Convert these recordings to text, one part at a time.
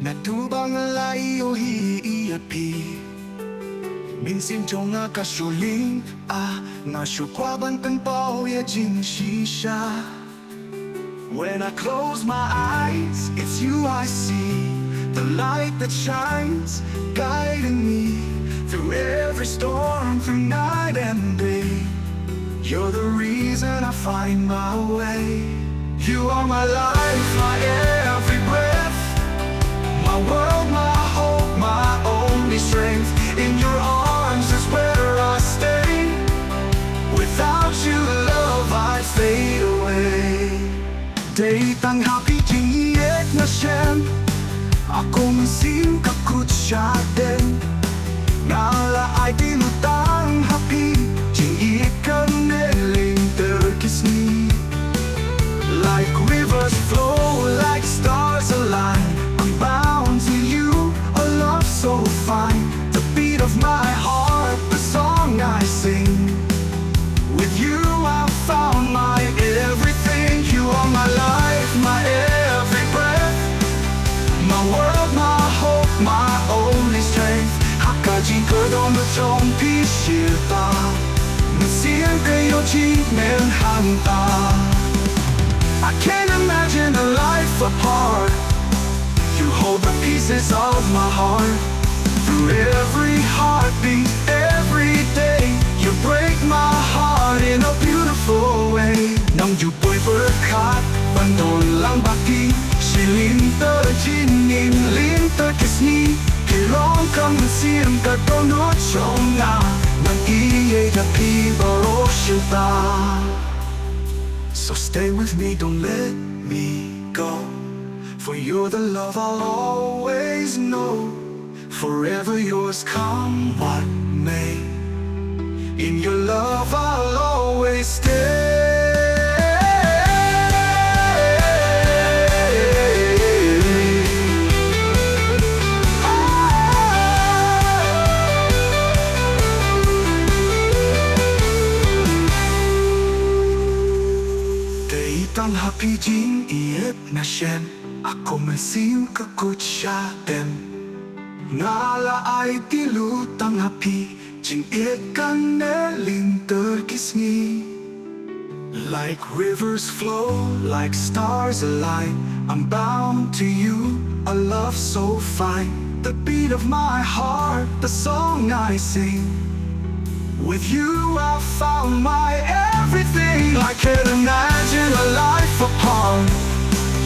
Natubang lai o hiiapi Mynsiem Jong kashuling Nasukwaban penpao ya jing shisha. When I close my eyes, it's you I see. The light that shines, guiding me through every storm, through night and day. You're the reason I find my way. You are my life, my every breath, my world, my hope, my only strength. In your arms is where I stay. Without you, love, I'd fade away. Day tang happy jing yet na shem. Ako Mynsiem kakut siya din. Nala ay tinutang happy jing ikan neling terkisni. Like rivers flow, like stars align. I'm bound to you, a love so fine. The beat of my heart, the song I sing. With you I found my everything. You are my life, my every breath, my world, my hope, my only strength. hakka jing歌动的中皮写吧，Mynsiem更有几面汉大。I can't imagine a life apart. You hold the pieces of my heart. Through every heartbeat, every day, you break my heart in a beautiful way. Nang you bồi vỡ khát, ban đầu lang bạc đi. Chỉ linh tơ chín nghìn, linh tơ kiss ni. Khi long cầm Mynsiem cả đôi nốt trong ngà. Nang iye đã pi baro shita. So stay with me, don't let me go. For you're the love I'll always know. Forever yours, come what may. In your love I'll always stay. Tang happy jing iep na shem. Ako Mynsiem kakut siya dem. Nala ay tilutang happy jing ikan neling terkisni. Like rivers flow, like stars align. I'm bound to you, a love so fine. The beat of my heart, the song I sing. With you I found my everything. I can't imagine a life apart.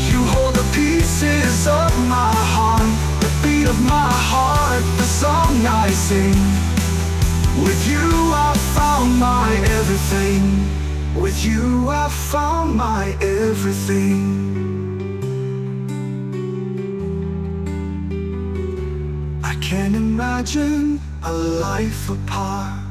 You hold the pieces of my heart. The beat of my heart, the song I sing. With you I found my everything. With you I found my everything. I can't imagine a life apart.